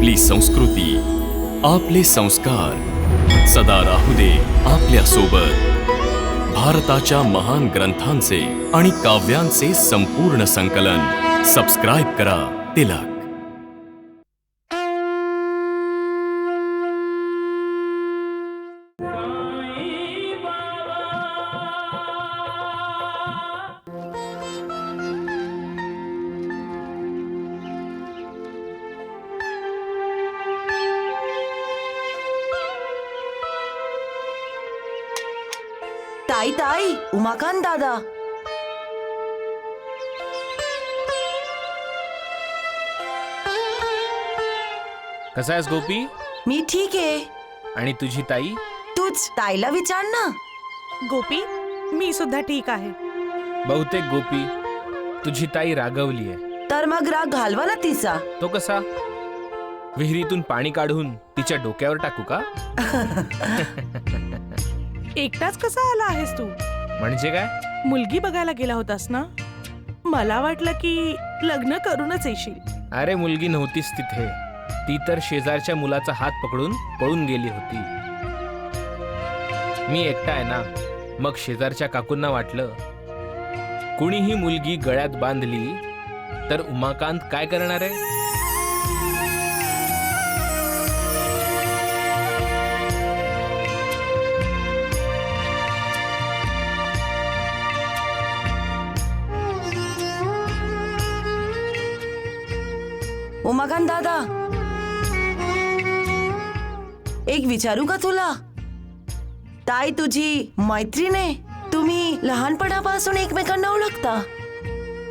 आपली संस्कृती, आपले संस्कार सदा राहू दे आपल्या सोबत. भारताच्या महान ग्रंथांचे आणि काव्यांचे संपूर्ण संकलन. सबस्क्राईब करा तिलक. ताई ताई, उमाकांत दादा. कसा आहेस गोपी? मी ठीक आहे. आणि तुझी ताई? तूच ताईला विचार ना. गोपी, मी सुद्धा ठीक आहे. बहुतेक गोपी तुझी ताई रागवली आहे. तर मग राग घालवा ना तिचा. तो कसा? विहिरीतून पाणी काढून तिच्या डोक्यावर टाकू का? एकटाच कसा आला आहेस तू? म्हणजे काय? मुलगी बघायला गेला होतास ना? मला वाटलं की लग्न करूनच येशील. अरे मुलगी नव्हतीच तिथे. ती तर शेजारच्या मुलाचा हात पकडून पळून गेली होती. मी एकटा आहे ना, मग शेजारच्या काकूंना वाटलं कुणीही मुलगी गळ्यात बांधली तर उमाकांत काय करणार आहे? उमाकांत दादा, एक विचारू का तुला? ताई तुझी मैत्रीण आहे. तुम्ही लहानपणापासून एकमेकांना ओळखता.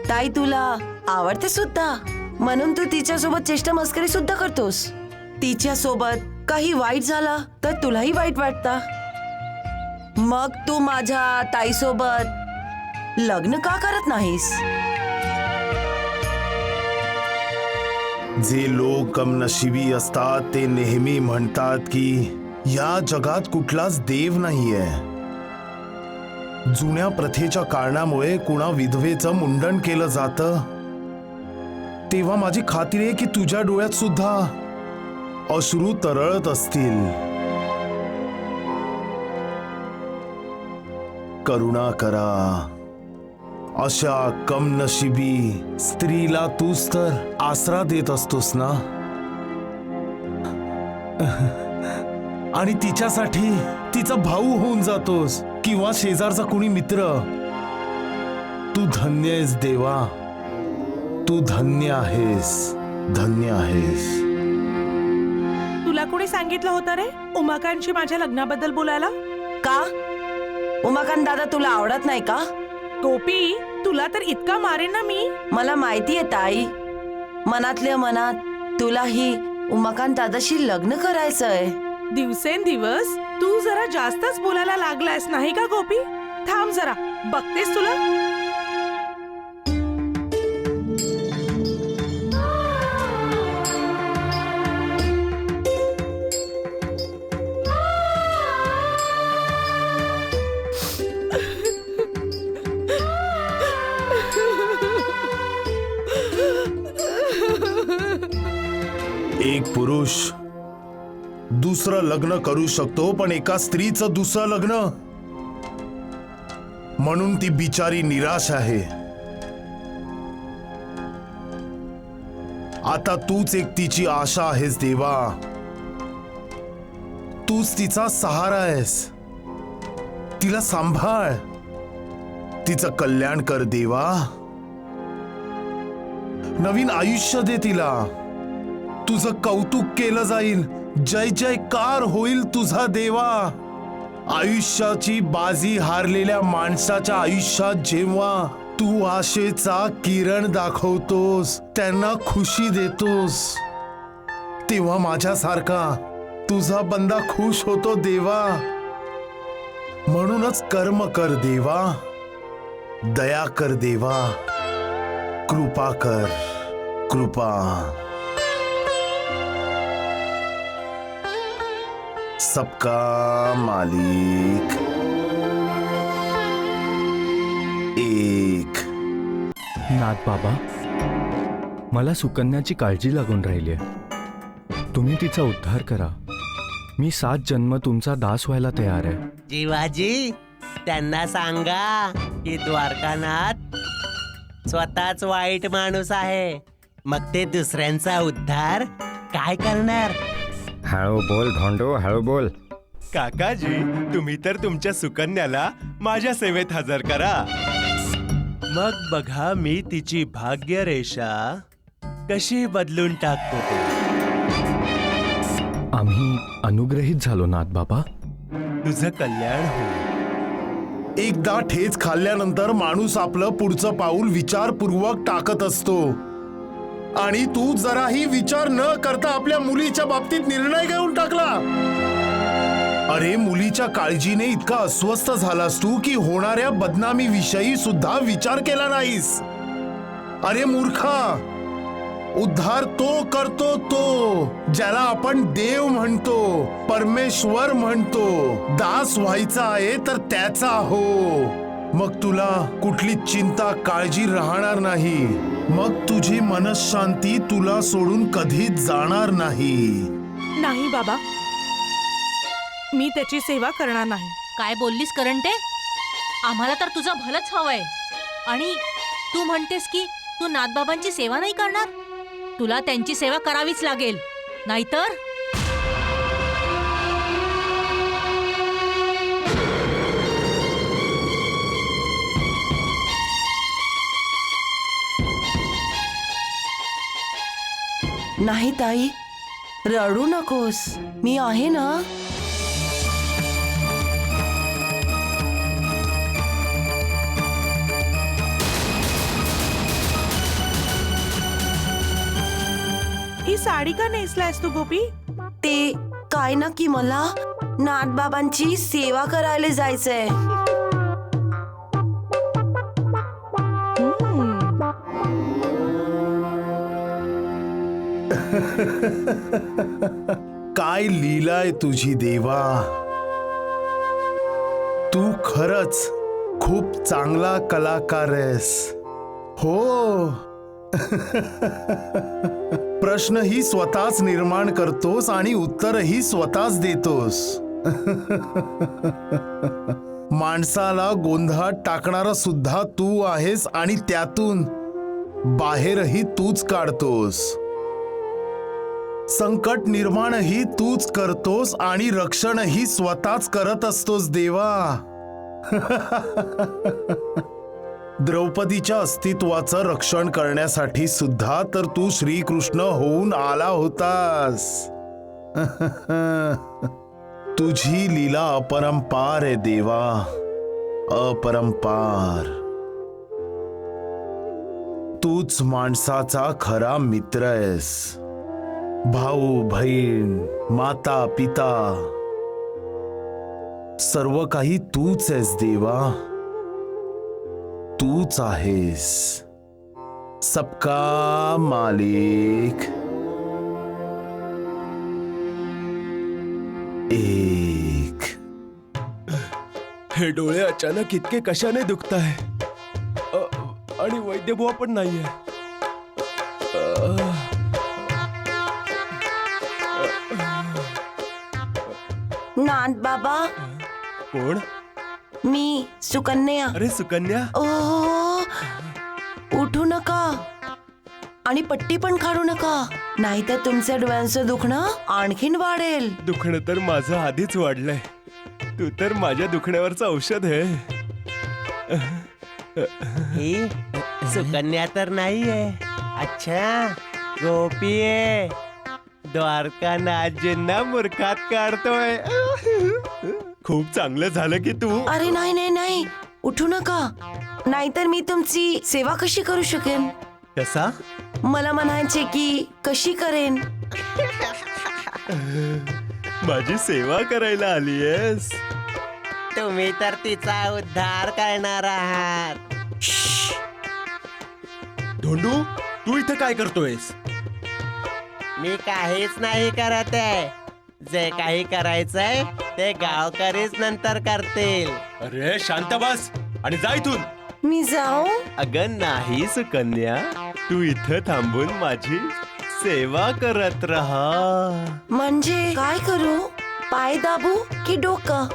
ताई तुला आवडते सुद्धा, म्हणून तू तिच्यासोबत चेष्टा मस्करी सुद्धा करतोस. तिच्या सोबत काही वाईट झाला तर तुलाही वाईट वाटतं. मग तू माझ्या ताईसोबत लग्न का करत नाहीस? जे लोक कमनशिबी असतात ते नेहमी म्हणतात की या जगात कुठलाच देव नाहीये. जुन्या प्रथेच्या कारणामुळे कुणा विधवेचं मुंडन केलं जातं, तेव्हा माझी खात्री आहे की तुझ्या डोळ्यात सुद्धा अश्रू तरळत असतील. करुणा करा. अशा कमनशिबी स्त्रीला तूच तर आसरा देत असतोस ना, आणि तिच्यासाठी तिचा भाऊ होऊन जातोस किंवा शेजारचा कोणी मित्र. तू धन्य आहेस देवा. तू धन्य आहेस. धन्य आहेस. तुला कोणी सांगितलं होतं रे उमाकांतशी माझ्या लग्नाबद्दल बोलायला? का? उमाकांत दादा तुला आवडत नाही का? गोपी, तुला तर इतका मारेन ना मी. मला माहिती आहे ताई, मनातल्या मनात तुलाही उमाकांत दादाशी लग्न करायचंय. दिवसेंदिवस तू जरा जास्तच बोलायला लागलायस नाही का गोपी? थांब जरा, बघतेस तुला. एक पुरुष दुसरं लग्न करू शकतो, पण एका स्त्रीचं दुसरं लग्न, म्हणून ती बिचारी निराश आहे. आता तूच एक तिची आशा आहेस देवा. तूच तिचा सहारा आहेस. तिला सांभाळ. तिचं कल्याण कर देवा. नवीन आयुष्य दे तिला. तुझं कौतुक केलं जाईल. जय जयकार होईल तुझा देवा. आयुष्याची बाजी हारलेल्या माणसाच्या आयुष्यात जेव्हा तू आशेचा किरण दाखवतोस, त्यांना खुशी देतोस, तेव्हा माझ्यासारखा तुझा बंदा खुश होतो देवा. म्हणूनच कर्म कर देवा. दया कर देवा. कृपा कर. कृपा. सबका मालिक एक. नाथ बाबा, मला सुकन्याची काळजी लागून राहिली आहे. तुम्ही तिचा उद्धार करा. मी 7 जन्म तुमचा दास व्हायला तयार आहे. जीवाजी, त्यांना सांगा की द्वारकानाथ स्वतःच वाईट माणूस आहे. मग ते दुसऱ्यांचा उद्धार काय करणार? हळू बोल धोंडो, हळू बोल. काकाजी, तुम्ही तर तुमच्या सुकन्याला माझ्या सेवेत हजर करा. मग बघा मी तिची भाग्यरेषा कशी बदलून टाकतो ते. आम्ही अनुग्रहित झालो नाथ बाबा. तुझं कल्याण हो. एकदा ठेच खाल्ल्यानंतर माणूस आपलं पुढचं पाऊल विचारपूर्वक टाकत असतो. आणि तू जराही विचार न करता आपल्या मुलीच्या बाबतीत निर्णय घेऊन टाकला. अरे, मुलीच्या काळजीने इतका अस्वस्थ झालास तू की होणाऱ्या बदनामीविषयी सुद्धा विचार केला नाहीस. अरे मूर्खा, उद्धार तो करतो तो ज्याला आपण देव म्हणतो, परमेश्वर म्हणतो. दास व्हायचा आहे तर त्याचा हो. मग तुला कुठली चिंता काळजी राहणार नाही. मग तुझी मनःशांती तुला सोडून कधीच जाणार नाही. नाही बाबा, मी त्याची सेवा करणार नाही. काय बोललीस करंटे? आम्हाला तर तुझं भलंच हवंय आणि तू म्हणतेस की तू नाथबाबांची सेवा नाही करणार. तुला त्यांची सेवा करावीच लागेल, नाहीतर नाही ताई, रडू नकोस, मी आहे ना. ही साडी का नेसलायस तू गोपी? ते काय ना की मला नाथबाबांची सेवा करायला जायचंय. काय लीलाय तुझी देवा. तू खरच खूप चांगला कलाकार आहेस. हो. प्रश्नही स्वतःच निर्माण करतोस आणि उत्तरही स्वतःच देतोस. माणसाला गोंधळात टाकणारा सुद्धा तू आहेस आणि त्यातून बाहेरही तूच काढतोस. संकट निर्माणही तूच करतोस आणि रक्षणही स्वतःच करत असतोस देवा. द्रौपदीच्या अस्तित्वाचं रक्षण करण्यासाठी सुद्धा तर तू श्रीकृष्ण होऊन आला होतास. तुझी लीला अपरंपार आहे देवा, अपरंपार. तूच माणसाचा खरा मित्र आहेस. भाऊ बहीण, माता पिता, सर्व काही तूच आहेस देवा. तूच आहेस. सबका मालिक एक. हे डोळे अचानक इतके कशाने दुखताय? आणि वैद्यबुवा पण नाहीये. नाथ बाबा, कोण? मी सुकन्या. अरे सुकन्या, ओ, उठू नका आणि पट्टी पण काढू नका, नाहीतर तुमच्या डोळ्यांचं दुखणं आणखीन वाढेल. दुखणं तर माझं आधीच वाढलंय. तू तर माझ्या दुखण्यावरचं औषध आहे. ही सुकन्या तर नाहीये. अच्छा, गोपी आहे. द्वारकानाथजींना मूर्खात काढतोय. खूप चांगलं झालं की तू. अरे नाही नाही नाही, उठू नका, नाहीतर मी तुमची सेवा कशी करू शकेन? कसा? मला म्हणायचे की कशी करेन. माझी सेवा करायला आलीयस? तुम्ही तर तिचा उद्धार करणार आहात. धोंडू, तू इथं काय करतोयस? मी काहीच नाही करत आहे. जे काही करायचंय ते गावकरीच नंतर करतील. अरे शांत बस आणि जा इथून. मी जाऊ? अगं नाही सुकन्या, तू इथं थांबून माझी सेवा करत राहा. म्हणजे काय करू? पाय दाबू की डोकं?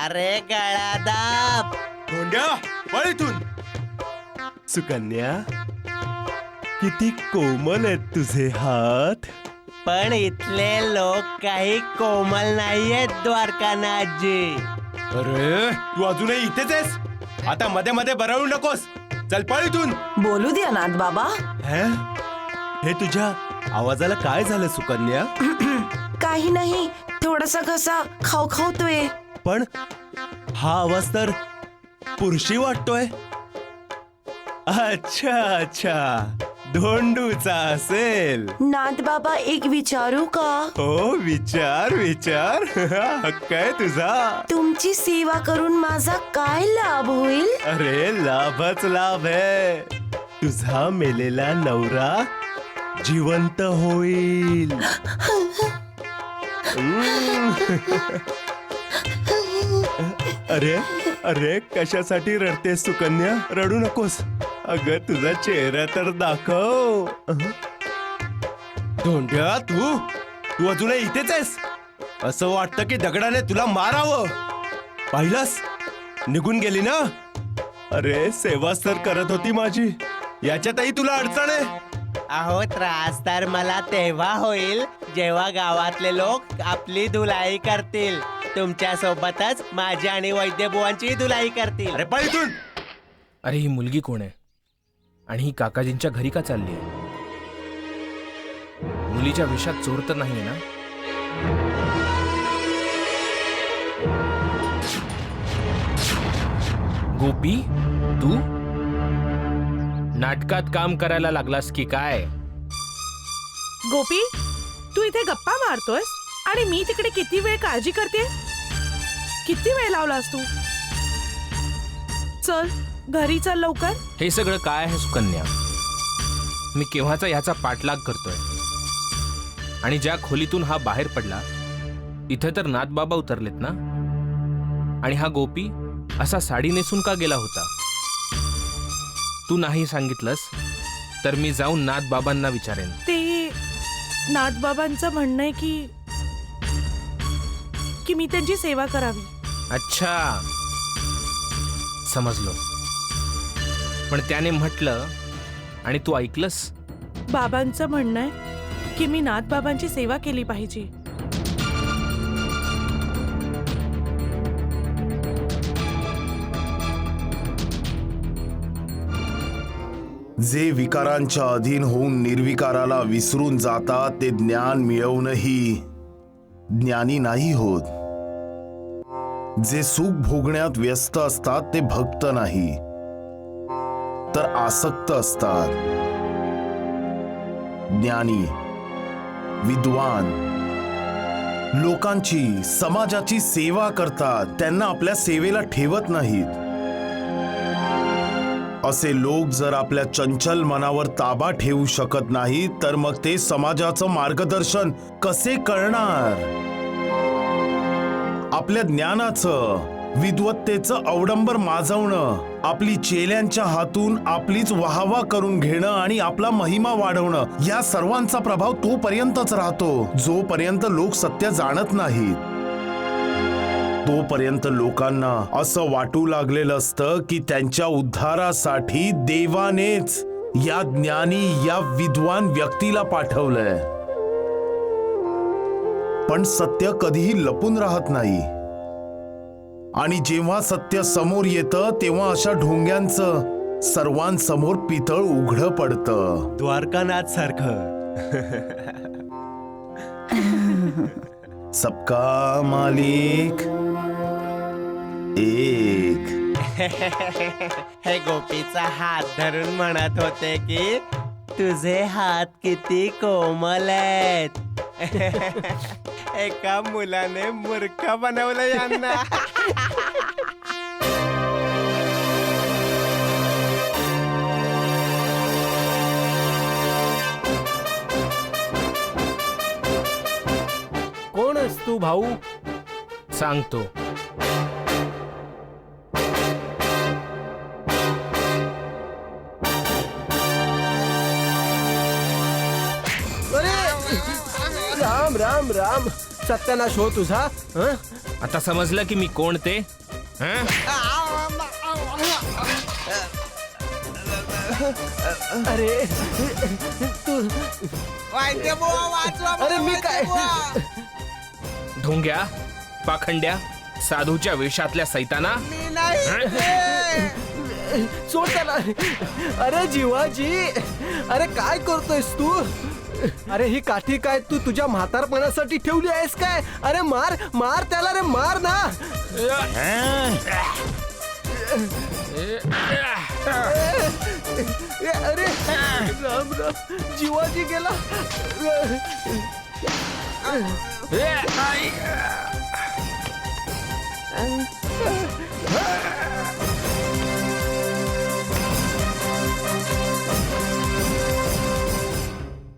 अरे गळा दाब. धोंड्या पळ इथून. सुकन्या, किती कोमल आहेत तुझे हात. पण इथले लोक काही कोमल नाहीयेत द्वारकानाथजी. अरे तू अजूनही इथेच आहेस. आता मध्ये मध्ये बरळू नकोस. चल पळ इथून. बोलू द्या नाथ बाबा. हे तुझ्या आवाजाला काय झालं सुकन्या? काही नाही, थोडासा घसा खवखवतोय. पण हा आवाज तर पुरुषी वाटतोय. अच्छा अच्छा, धोंडूचा असेल. नाथ बाबा, एक विचारू का? हो विचार विचार. हक्क आहे तुझा. तुमची सेवा करून माझा काय लाभ होईल? अरे लाभच लाभ आहे. तुझा मेलेला नवरा जिवंत होईल. अरे अरे, कशासाठी रडतेस सुकन्या? रडू नकोस. अगं तुझा चेहरा तर दाखव. धोंड्या, तू तू अजूनही इथेच आहेस. असं वाटतं की दगडाने तुला मारावं. पाहिलंस, निघून गेली ना. अरे सेवाच तर करत होती माझी. याच्यातही तुला अडचण आहे. अहो, त्रास तर मला तेव्हा होईल जेव्हा गावातले लोक आपली धुलाई करतील. तुमच्या सोबतच माझी आणि वैद्यबुवांची धुलाई करतील. अरे पळ इथून. अरे ही मुलगी कोण आहे आणि ही काकाजींच्या घरी का चालली आहे? मुलीच्या विषात चोर तर नाहीये ना? गोपी, तू नाटकात काम करायला लागलास की काय? गोपी, तू इथे गप्पा मारतोयस आणि मी तिकडे किती वेळ काळजी करते. किती वेळ लावलास तू? चल घरी चल लवकर. हे सगळं काय आहे सुकन्या? मी केव्हाचा ह्याचा पाठलाग करतोय आणि ज्या खोलीतून हा बाहेर पडला इथे तर नाथबाबा उतरलेत ना. आणि हा गोपी असा साडी नेसून का गेला होता? तू नाही सांगितलंस तर मी जाऊन नाथबाबांना विचारेन. ते नाथबाबांचं म्हणणं आहे की मी त्यांची सेवा करावी. अच्छा, समजलो. पण त्याने म्हटलं आणि तू ऐकलंस? बाबांचं म्हणणं आहे की मी नाथबाबांची सेवा केली पाहिजे. जे विकारांच्या अधीन होऊन निर्विकाराला विसरून जातात ते ज्ञान मिळवूनही ज्ञानी नाही होत. जे सुख भोगण्यात व्यस्त असतात ते भक्त नाही तर आसक्त असतात. ज्ञानी, विद्वान लोकांची, समाजाची सेवा करतात. त्यांना आपल्या सेवेला ठेवत नाहीत. असे लोक जर आपल्या चंचल मनावर ताबा ठेवू शकत नाहीत तर मग ते समाजाचं मार्गदर्शन कसे करणार? आपल्या ज्ञानाचं, विद्वत्तेचं अवडंबर माजवणं, आपली चेल्यांच्या हातून आपलीच वाहवा करून घेणं आणि आपला महिमा वाढवणं, या सर्वांचा प्रभाव तोपर्यंतच राहतो जोपर्यंत लोक सत्य जाणत नाहीत. तोपर्यंत लोकांना असं वाटू लागलेलं असतं की त्यांच्या उद्धारासाठी देवानेच या ज्ञानी, या विद्वान व्यक्तीला पाठवलंय. पण सत्य कधीही लपून राहत नाही आणि जेव्हा सत्य समोर येतं तेव्हा अशा ढोंग्यांचं सर्वांसमोर पितळ उघडं पडतं. द्वारकानाथ सारखं. सबका मालिक एक. हे गोपीचा हात धरून म्हणत होते की तुझे हात किती कोमल आहेत. एका मुलाने मूर्ख बनवलं यांना. कोण आहेस तू भाऊ? सांगतो. अरे राम राम राम सत्यानाश हो तुझा हं? आता समजलं की मी कोण ते हं? अरे तू अरे मी काय ढोंग्या पाखंड्या साधूच्या वेशातल्या सैताना सोड त्याला. अरे जीवाजी, अरे काय करतोयस तू? अरे ही काठी काय तू तुझ्या म्हातारपणासाठी ठेवली आहेस काय? अरे मार मार त्याला रे, मार ना. अरे राम राम, जीवाजी गेला.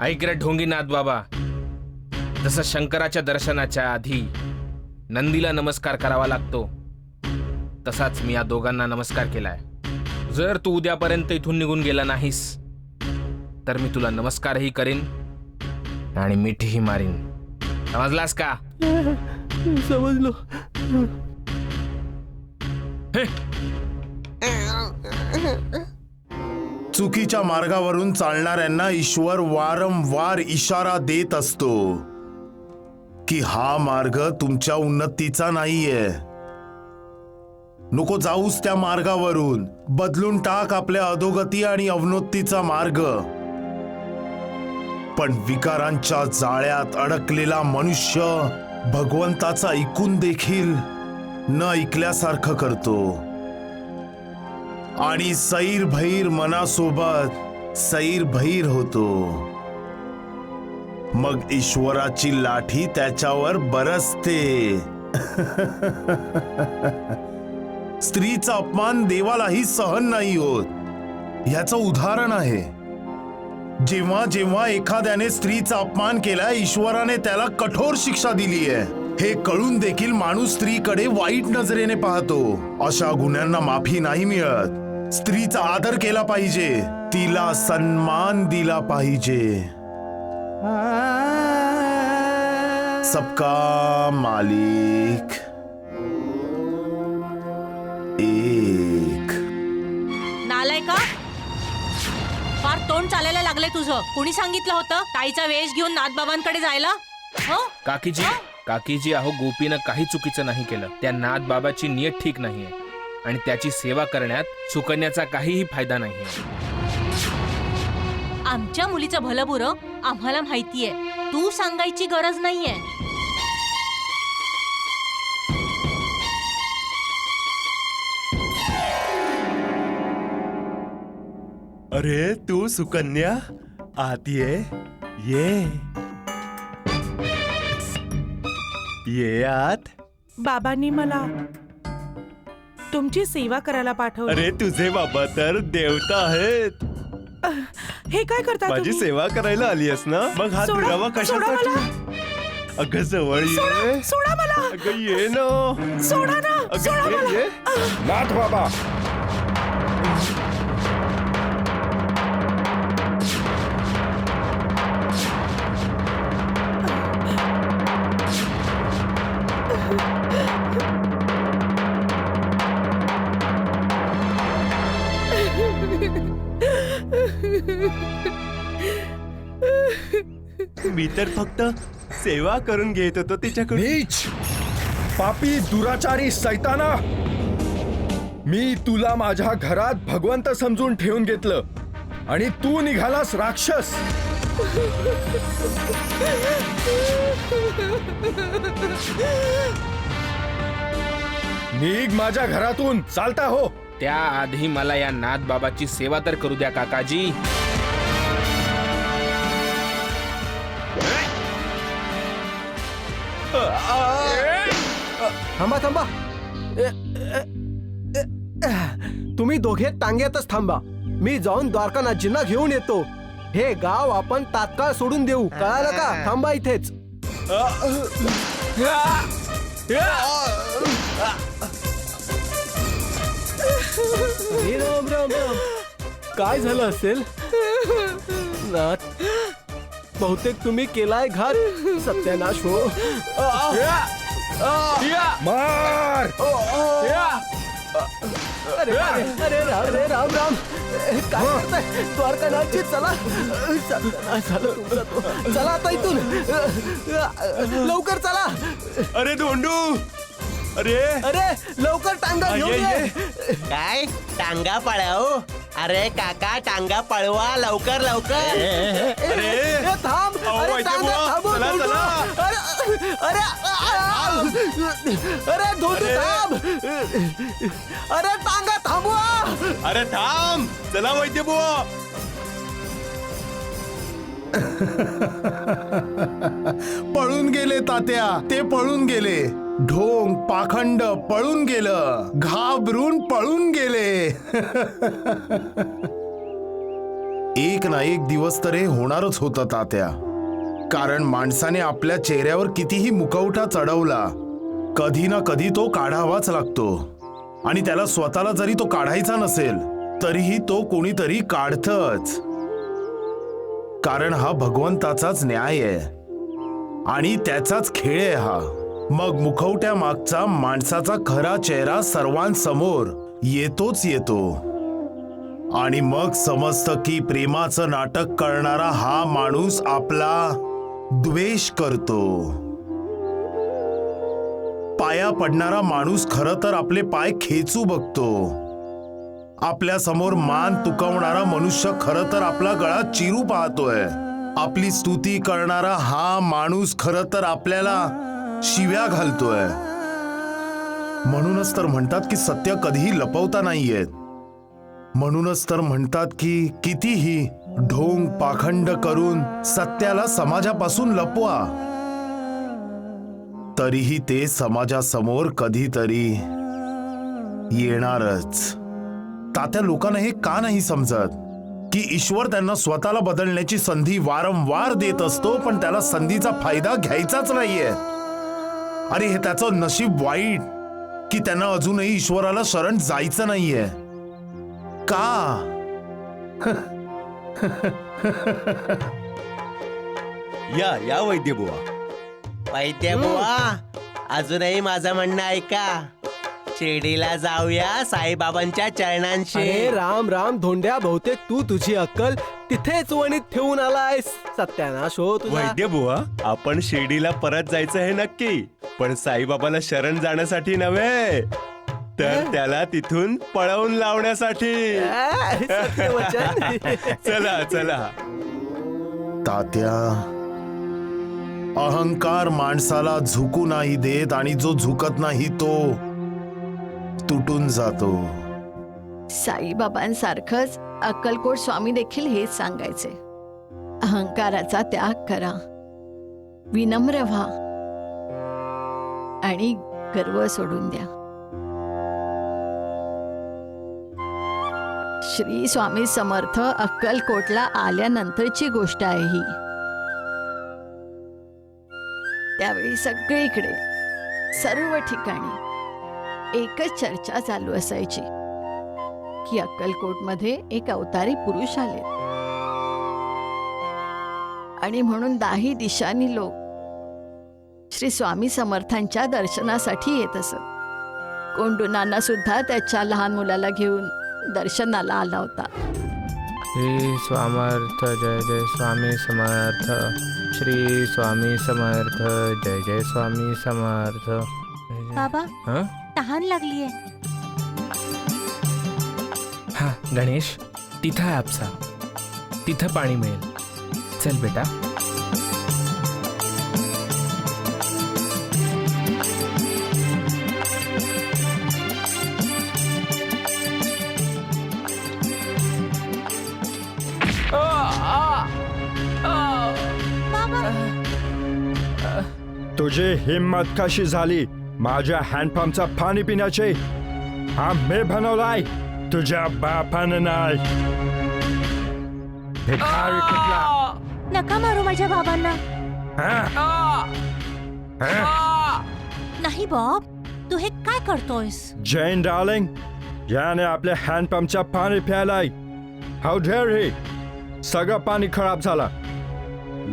ऐक रे ढोंगीनाथ बाबा, जसं शंकराच्या दर्शनाच्या आधी नंदीला नमस्कार करावा लागतो, तसाच मी या दोघांना नमस्कार केलाय. जर तू उद्यापर्यंत इथून निघून गेला नाहीस तर मी तुला नमस्कारही करीन आणि मिठीही मारीन. समजलास का? समजलो. चुकीच्या मार्गावरून चालणाऱ्यांना ईश्वर वारंवार इशारा देत असतो की हा मार्ग तुमच्या उन्नतीचा नाहीये. नको जाऊस त्या मार्गावरून. बदलून टाक आपल्या अधोगती आणि अवनोत्तीचा मार्ग. पण विकारांच्या जाळ्यात अडकलेला मनुष्य भगवंताचा ऐकून देखील न ऐकल्यासारखं करतो आणि सैरभैर मनासोबत सैरभैर होतो. मग ईश्वराची लाठी त्याच्यावर बरसते. स्त्रीचा अपमान देवालाही सहन नाही होत. ह्याचं उदाहरण आहे. जेव्हा जेव्हा एखाद्याने स्त्रीचा अपमान केला, ईश्वराने त्याला कठोर शिक्षा दिली आहे. हे कळून देखील माणूस स्त्रीकडे वाईट नजरेने पाहतो. अशा गुन्ह्यांना माफी नाही मिळत. स्त्रीचा आदर केला पाहिजे, तिला सन्मान दिला पाहिजे. सबका मालिक एक. नालायका, फार तोंड चालायला लागले तुझं. कोणी सांगितलं होतं ताईचा वेश घेऊन नाथबाबांकडे जायला? हो काकीजी, काकीजी, अहो गोपीनं काही चुकीचं नाही केलं. त्या नाथ बाबाची नियत ठीक नाहीये आणि त्याची सेवा करण्यात सुकन्याचा काहीही फायदा नाहीये. आमच्या मुलीचं भलं बुरं आम्हाला माहितीये, तू सांगायची गरज नाहीये. अरे तू सुकन्या आत ये आत. बाबांनी मला तुमची सेवा करायला पाठवलं. अरे तुझे बाबा तर देवता आहेत. हे काय करता माझी तुम्ही? सेवा करायला आलीयस ना, मग हात सोडा, दुरावा सोडा कशासाठी? मला. अगं जवळ सोडा, ये. सोडा मला. अगं ये ना. सोडा ना, सोडा अगं मला. ये. नाथ बाबा, मी तर फक्त सेवा करून घेत होतो तिच्याकडून. नीच पापी दुराचारी सैताना, मी तुला माझ्या घरात भगवंत समजून ठेवून घेतलं आणि तू निघालास राक्षस. निघ माझ्या घरातून, चालता हो. त्याआधी मला या नाथ बाबाची सेवा तर करू द्या काकाजी. थांबा थांबा. तुम्ही दोघे टांग्यातच थांबा. मी जाऊन द्वारकानाथजींना घेऊन येतो. हे गाव आपण तात्काळ सोडून देऊ, कळालं का? थांबा इथेच. राम राम राम. काय झालं असेल? नाथ बहुतेक तुम्ही केलाय घात. सत्यानाश हो. मार. अरे अरे राम रे राम राम. काय करताय द्वारकानाथजी? चला. सत्यानाश झालं तुमचा तो. चला आता इथून. लवकर चला. अरे धोंडू, अरे अरे लवकर टांगा घेऊन ये. काय टांगा पळाव? अरे काका टांगा पळवा लवकर लवकर. ए, थांब. अरे वैद्य टांगा बुवा, थांबव, चला, धोंडू. चला. अरे अरे धोंडू थांब. अरे टांगा थांबवा. अरे थांब, चला वैद्य बुवा. पळून गेले तात्या, ते पळून गेले. ढोंग पाखंड पळून गेलं, घाबरून पळून गेले. एक ना एक दिवस तर हे होणारच होतं तात्या. कारण माणसाने आपल्या चेहऱ्यावर कितीही मुखवटा चढवला, कधी ना कधी तो काढावाच लागतो. आणि त्याला स्वतःला जरी तो काढायचा नसेल तरीही तो कोणीतरी काढतच. कारण हा भगवंताचाच न्याय आहे आणि त्याचाच खेळ आहे हा. मग मुखवट्या मागचा माणसाचा खरा चेहरा सर्वांसमोर येतोच येतो. आणि मग समजतं की प्रेमाचं नाटक करणारा हा माणूस आपला द्वेष करतो. पाया पडणारा माणूस खरं तर आपले पाय खेचू बघतो. आपल्या समोर मान तुकवणारा मनुष्य खरं तर आपला गळा चिरू पाहतोय. आपली स्तुती करणारा हा माणूस खरं तर आपल्याला शिव्या घालतोय. म्हणूनच तर म्हणतात की सत्य कधीही लपवता नाही येत. म्हणूनच तर म्हणतात की कितीही ढोंग पाखंड करून सत्याला समाजापासून लपवा, तरीही ते समाजासमोर कधीतरी येणारच. तात्या, लोकांना हे का नाही समजत की ईश्वर त्यांना स्वतःला बदलण्याची संधी वारंवार देत असतो, पण त्याला संधीचा फायदा घ्यायचाच नाहीये. अरे हे त्याचं नशीब वाईट की त्यांना अजूनही ईश्वराला शरण जायचं नाहीये. का? या वैद्य बुवा. वैद्य बुवा, अजूनही माझं म्हणणं ऐका. शिर्डीला जाऊया साईबाबांच्या चरणांशी. अरे राम राम धोंड्या, बहुतेक तू तुझी अक्कल तिथेच वणीत ठेवून आलायस. सत्यानाश हो तुझा. वैद्य बुवा, आपण शिर्डीला परत जायचं हे नक्की, पण साईबाबाला शरण जाण्यासाठी नव्हे, तर त्याला तिथून पळवून लावण्यासाठी. सत्यवचन. चला चला. तात्या, अहंकार माणसाला झुकू नाही देत आणि जो झुकत नाही तो तुटून जातो. साईबाबांसारखंच अक्कलकोट स्वामी देखील हेच सांगायचे. अहंकाराचा त्याग करा, विनम्र व्हा आणि गर्व सोडून द्या. श्री स्वामी समर्थ अक्कलकोटला आल्यानंतरची गोष्ट आहे ही. त्यावेळी सगळीकडे सर्व ठिकाणी एकच चर्चा चालू असायची की अक्कलकोटमध्ये एक अवतारी पुरुष आले आणि म्हणून 10 दिशांनी लोक श्री स्वामी समर्थांच्या दर्शनासाठी येत असत. कोंडूनाना सुद्धा त्याच्या लहान मुलाला घेऊन दर्शनाला आला होता. श्री समर्थ जय जय स्वामी समर्थ. श्री स्वामी समर्थ जय जय स्वामी समर्थ. बाबा, हं? तहान लागलीये. हा गणेश, तिथं आहे आपसा, तिथं पाणी मिळेल. चल बेटा. तुझी हिम्मत कशी झाली माझ्या हँडपंपचा पाणी पिण्याची? हा मी बनवलाय, तुझ्या बापानं नाही. भिकारी कुठला. नका मारू माझ्या बाबांना. नाही बॉब, तू हे काय करतोयस? जैन डार्लिंग, याने आपल्या हँडपंपचा पाणी प्यायलाय. हाऊ डेअर ही. सगळं पाणी खराब झालं.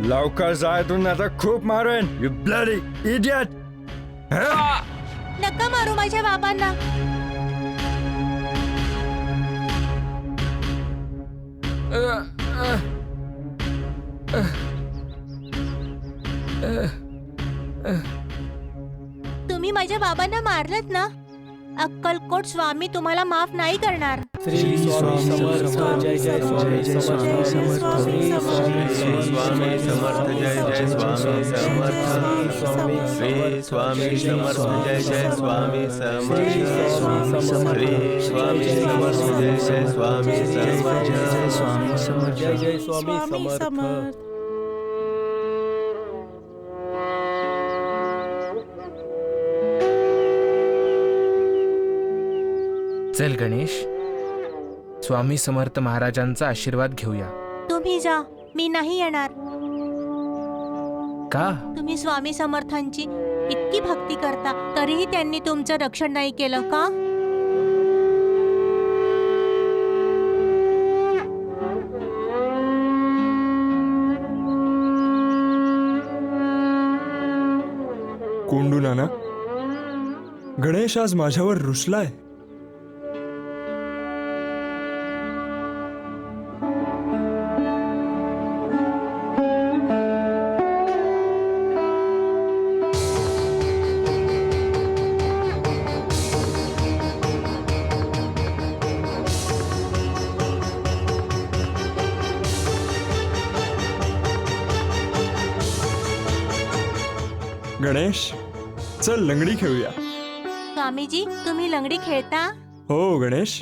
लवकर जाय तू ना तर खूप मारेन. You bloody idiot. नका मारू माझ्या बाबांना. तुम्ही माझ्या बाबांना मारलत ना. अक्कलकोट स्वामी तुम्हाला माफ नाही करणार. श्री स्वामी समर्थ जय जय स्वामी समर्थ स्वामी समर्थ जय जय स्वामी समर्थ. श्री स्वामी समर्थ जय जय स्वामी समर्थ. श्री स्वामी समर्थ जय जय स्वामी समर्थ. जय जय स्वामी समर्थ. चल गणेश, स्वामी समर्थ महाराजांचा आशीर्वाद घेऊया. तुम्ही जा, मी नाही येणार. का? तुम्ही स्वामी समर्थांची इतकी भक्ती करता तरीही त्यांनी तुमचं रक्षण नाही केलं का? कोंडू नाना, गणेश आज माझ्यावर रुसलाय. गणेश, चल लंगडी खेळूया. स्वामीजी, तुम्ही लंगडी खेळता? हो गणेश.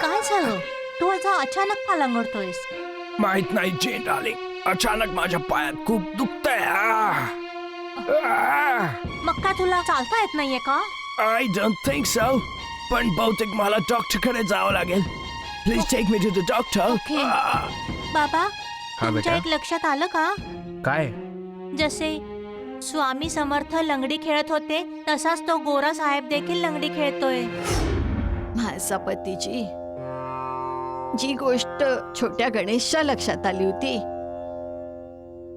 काय झालं? तू आता अचानक का लंगडतोयस? माहित नाही जे डार्लिंग, अचानक माझ्या पायात खूप दुखतंय. मग का तुला चालता येत नाहीये का? आय डोंट थिंक सो, पण बहुतेक मला डॉक्टरकडे जावं लागेल. Please take me to the doctor. Okay. बाबा, तुमच्या बेटा? एक लक्षात आलं का? काय? जसे स्वामी समर्थ लंगडी खेळत होते तसाच तो गोरा साहेब देखील लंगडी खेळतोय. माझा पतीजी, जी गोष्ट छोट्या गणेशच्या लक्षात आली होती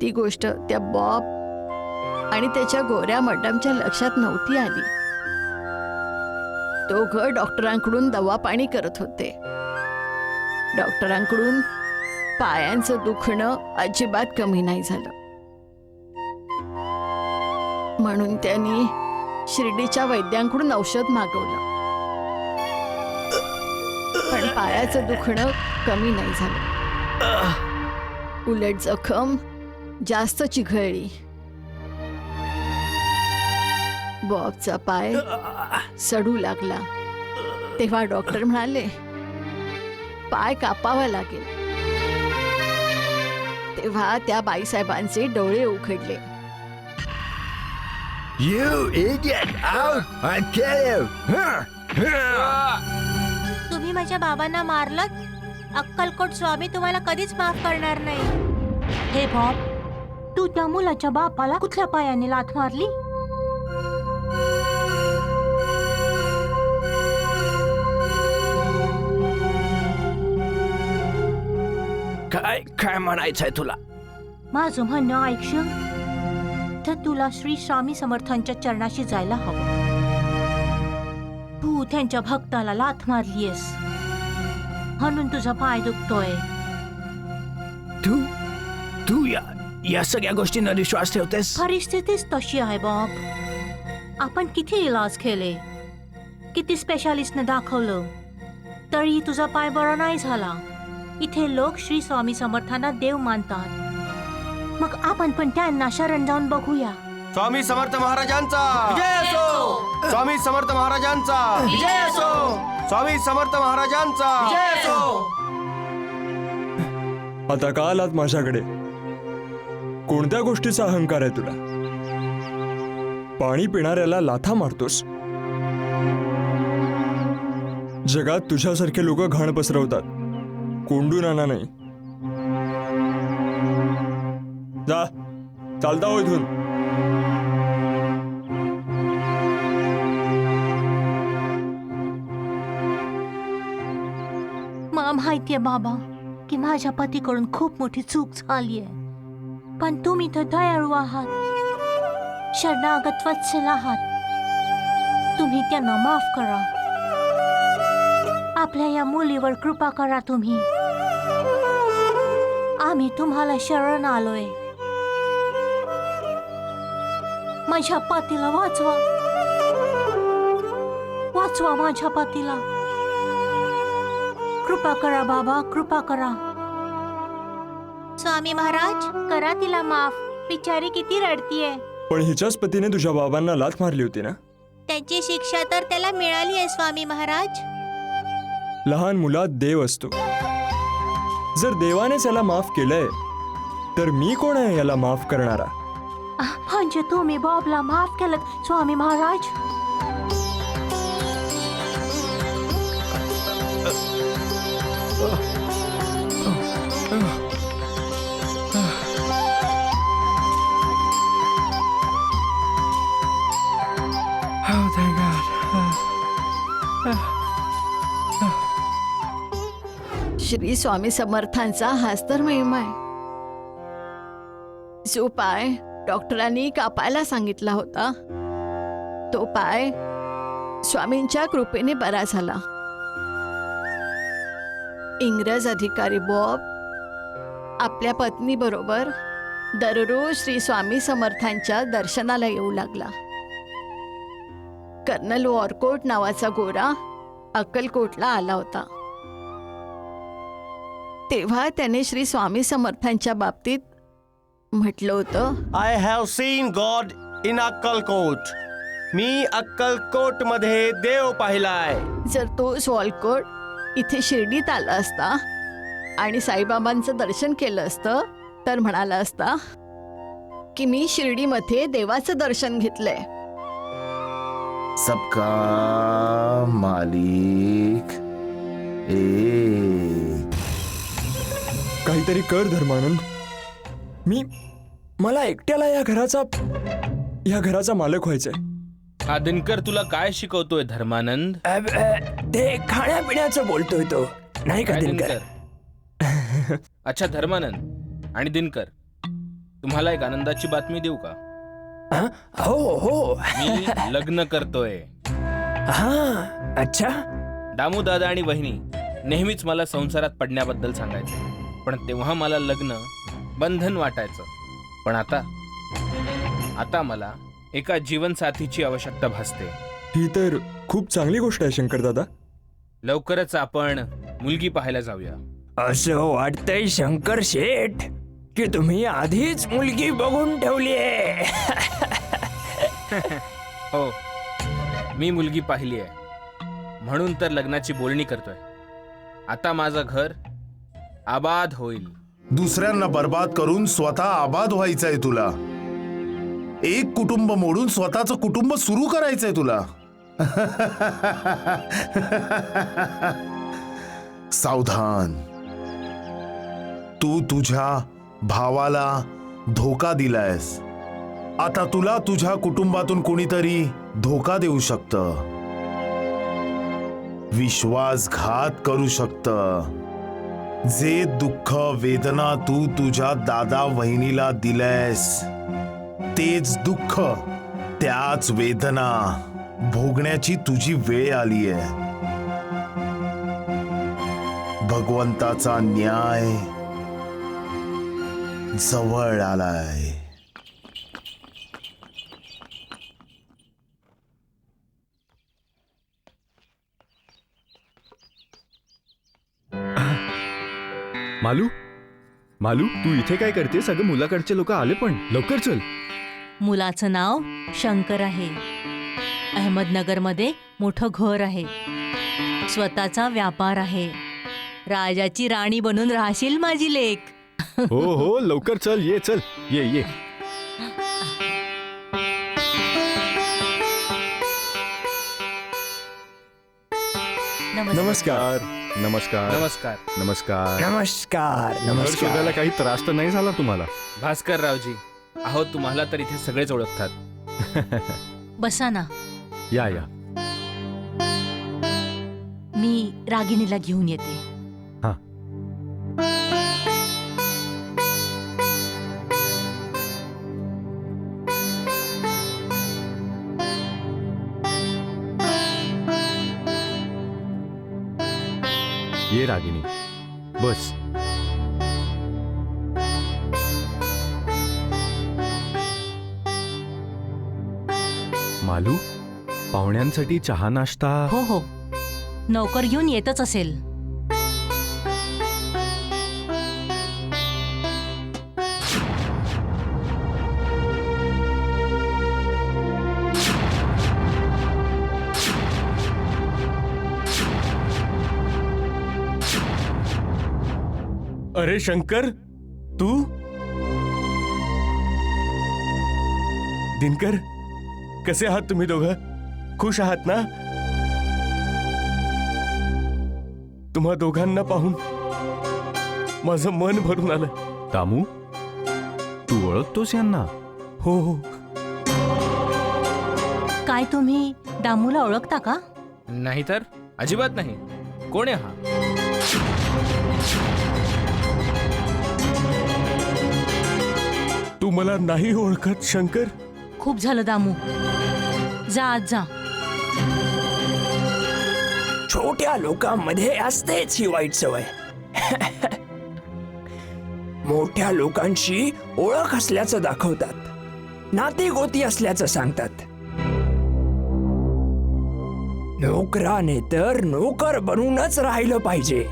ती गोष्ट त्या बॉब आणि त्याच्या गोऱ्या मॅडमच्या लक्षात नव्हती आली. दोघं डॉक्टरांकडून दवा पाणी करत होते. डॉक्टरांकडून पायांचं दुखणं अजिबात कमी नाही झालं. म्हणून त्यांनी शिर्डीच्या वैद्यांकडून औषध मागवलं, पण पायाचं दुखणं कमी नाही झालं. उलट जखम जास्त चिघळली. बॉबचा पाय सडू लागला. तेव्हा डॉक्टर म्हणाले पाय कापावा लागेल. तेव्हा त्या बाईसाहेबांचे डोळे उघडले. You idiot! Out! I'll kill you! तुम्ही माझ्या बाबांना मारलत. अक्कलकोट स्वामी तुम्हाला कधीच माफ करणार नाही. हे बॉब, तू त्या मुलाच्या बापाला कुठल्या पायाने लाथ मारली? काय काय म्हणायचंय तुला? माझं म्हणणं ऐकशील तर तुला श्री स्वामी समर्थांच्या चरणाशी जायला हवं. तू त्यांच्या भक्ताला लाथ मारलीयस म्हणून तुझा पाय दुखतोय. तू या सगळ्या गोष्टींना विश्वास ठेवतेस? परिस्थितीच तशी आहे बॉब. आपण किती इलाज केले, किती स्पेशालिस्टने दाखवलं, तरी तुझा पाय बरा नाही झाला. इथे लोक श्री स्वामी समर्थांना देव मानतात. मग आपण पण त्यांना शरण जाऊन बघूया. स्वामी समर्थ महाराजांचा विजय असो. स्वामी समर्थ महाराजांचा विजय असो. स्वामी समर्थ महाराजांचा विजय असो. आता का आलात माझ्याकडे? कोणत्या गोष्टीचा अहंकार आहे तुला? पाणी पिणाऱ्याला लाथा मारतोस. जगात तुझ्यासारखे लोक घाण पसरवतात, कोंडू नाना नाही. जा, चालता हो इथून. मला माहितीये बाबा की माझ्या पतीकडून खूप मोठी चूक झालीये, पण तुम्ही तर दयाळू आहात, शरणागत वत्सल आहात. तुम्ही त्यांना माफ करा. आपल्या या मुलीवर कृपा करा तुम्ही. आम्ही तुम्हाला शरण आलोय. माझ्या पतीला वाचवा, वाचवा माझ्या पतीला. कृपा करा बाबा, कृपा करा. स्वामी महाराज, करा तिला माफ. बिचारी किती रडतीये. पण हिच्याच पतीने तुझ्या बाबांना लाथ मारली होती ना? त्याची शिक्षा तर त्याला मिळाली आहे स्वामी महाराज. लहान मुलात देव असतो. जर देवाने त्याला माफ केलंय तर मी कोण आहे याला माफ करणारा? म्हणजे तुम्ही बॉबला माफ केलं स्वामी महाराज? श्री स्वामी समर्थांचा हाच तर महिमा आहे. जो पाय डॉक्टरांनी कापायला सांगितला होता तो पाय स्वामींच्या कृपेने बरा झाला. इंग्रज अधिकारी बॉब आपल्या पत्नी बरोबर दररोज श्री स्वामी समर्थांच्या दर्शनाला येऊ लागला. कर्नल वॉरकोट नावाचा गोरा अक्कलकोटला आला होता. तेव्हा त्याने श्री स्वामी समर्थांच्या बाबतीत म्हटलं होतं, I have seen God in Akkalkot. मी अक्कलकोट मध्ये देव पाहिलाय. जर तो वॉलकोट इथे शिर्डीत आला असता आणि साईबाबांचं दर्शन केलं असतं तर म्हणाला असता की मी शिर्डीमध्ये देवाचं दर्शन घेतलंय. सबका मालिक एक. काहीतरी कर धर्मानंद. मला एकट्याला या घराचा मालक व्हायचंय. हा दिनकर तुला काय शिकवतोय धर्मानंद? ते खाण्यापिण्याचं बोलतोय तो, नाही का काय दिनकर? अच्छा धर्मानंद आणि दिनकर, तुम्हाला एक आनंदाची बातमी देऊ का? हो हो. मी लग्न करतोय. हा, अच्छा. दामू दादा आणि वहिनी नेहमीच मला संसारात पडण्याबद्दल सांगायचे, पण तेव्हा मला लग्न बंधन वाटायचं. पण आता मला एका जीवनसाथीची आवश्यकता भासते. ही तर खूप चांगली गोष्ट आहे शंकर दादा. लवकरच आपण मुलगी पाहायला जाऊया. असं वाटतंय शंकर शेठ की तुम्ही आधीच मुलगी बघून ठेवली आहे. हो, मी मुलगी पाहिली आहे म्हणून तर लग्नाची बोलणी करतोय. आता माझं घर आबाद होईल. दुसऱ्यांना बर्बाद करून स्वतः आबाद व्हायचंय तुला. एक कुटुंब मोडून स्वतःचं कुटुंब सुरू करायचंय तुला. सावधान. तू तुझ्या भावाला धोका दिलायस. आता तुला तुझ्या कुटुंबातून कोणीतरी धोका देऊ शकतं, विश्वासघात करू शकतं. जे दुःख वेदना तू तुझ्या दादा वहिनीला दिलेस तेच दुःख त्याच वेदना भोगण्याची तुझी वेळ आली आहे. भगवंताचा न्याय जवळ आलाय. मालू तू इथे काय करते? सगळे मुलाकडचे लोक आले, पण लवकर चल. मुलाचं नाव शंकर आहे. अहमदनगरमध्ये मोठं घर आहे. स्वतःचा व्यापार आहे. राजाची राणी बनून राहशील माझी लेक. हो हो लवकर चल ये ये नमस्कार. नमस्कार नमस्कार. नमस्कार नमस्कार घर शोधायला काही त्रास तर नाही झाला तुम्हाला? भास्कर रावजी, अहो तुम्हाला तर इथे सगळेच ओळखतात. बसा ना, या या मी रागिणीला घेऊन येते. हा ये रागिनी बस. मालू पाहुण्यांसाठी चहा नाश्ता. हो हो, नौकर घेऊन येतच असेल. अरे शंकर, तू? दिनकर, कसे आहात तुम्ही दोघं? खुश आहात ना? तुम्हा दोघांना पाहून माझं मन भरून आलं. दामू तू ओळखतोस यांना? हो हो. काय तुम्ही दामूला ओळखता का? नाही तर अजिबात नाही. कोण आहे हा? तू मला नाही ओळखत शंकर? खूप झालं दामू, जा आज जा. छोट्या लोकांमध्ये असतेच ही वाईट सवय. मोठ्या लोकांशी ओळख असल्याचं दाखवतात, नाती गोती असल्याचं सांगतात. नोकराने तर नोकर बनूनच राहिलं पाहिजे.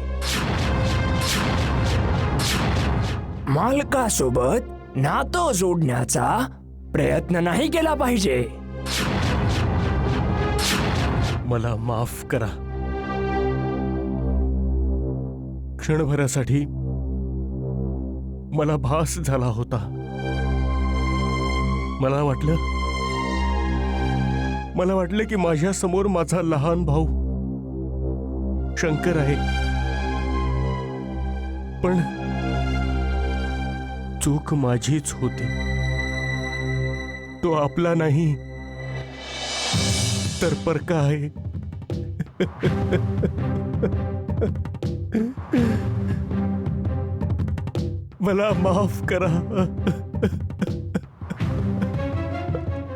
मालकासोबत नातं जोडण्याचा प्रयत्न नाही केला पाहिजे. मला माफ करा. क्षणभरासाठी मला भास झाला होता. मला वाटलं की माझ्या समोर माझा लहान भाऊ शंकर आहे. पण चूक माझीच होती. तो आपला नाही तर परका आहे. मला माफ करा.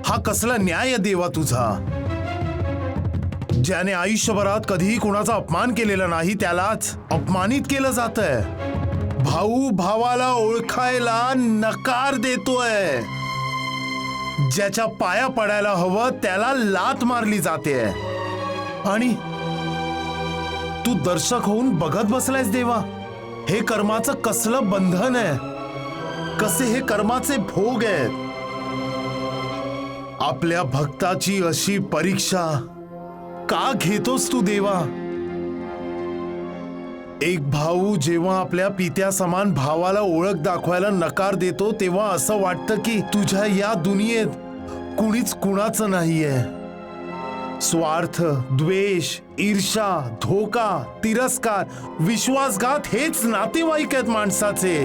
हा कसला न्याय आहे देवा तुझा? ज्याने आयुष्यभरात कधीही कोणाचा अपमान केलेला नाही त्यालाच अपमानित केलं जातंय. भाऊ भावाला ओळखायला नकार देतोय. ज्याच्या पाया पडायला हवं त्याला लात मारली जाते. आणि तू दर्शक होऊन बघत बसलायस देवा. हे कर्माचं कसलं बंधन आहे? कसे हे कर्माचे भोग आहेत? आपल्या भक्ताची अशी परीक्षा का घेतोस तू देवा? एक भाऊ जेव्हा आपल्या पित्या समान भावाला ओळख दाखवायला नकार देतो तेव्हा असं वाटतं की तुझ्या या दुनियेत कुणीच कुणाचं नाहीये. स्वार्थ, द्वेष, ईर्षा, धोका, तिरस्कार, विश्वासघात हेच नातेवाईक आहेत माणसाचे.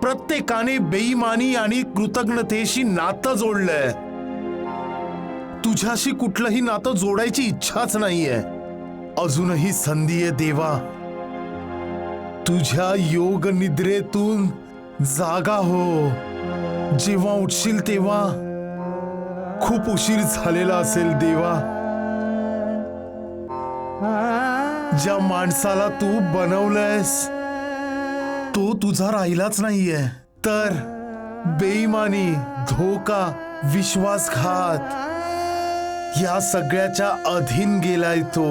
प्रत्येकाने बेईमानी आणि कृतज्ञतेशी नातं जोडलंय. तुझ्याशी कुठलंही नातं जोडायची इच्छाच नाहीये. अजूनही संधी आहे देवा. तुझ्या योग निद्रेतून जागा हो. जेव्हा उठशील तेव्हा खूप उशीर झालेला असेल देवा. ज्या माणसाला तू बनवलंयस तो तुझा राहिलाच नाहीये, तर बेईमानी, धोका, विश्वासघात या सगळ्याच्या अधीन गेलाय तो.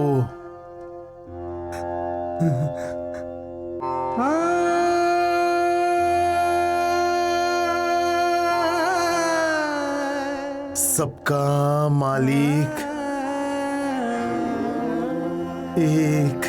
सबका मालिक एक.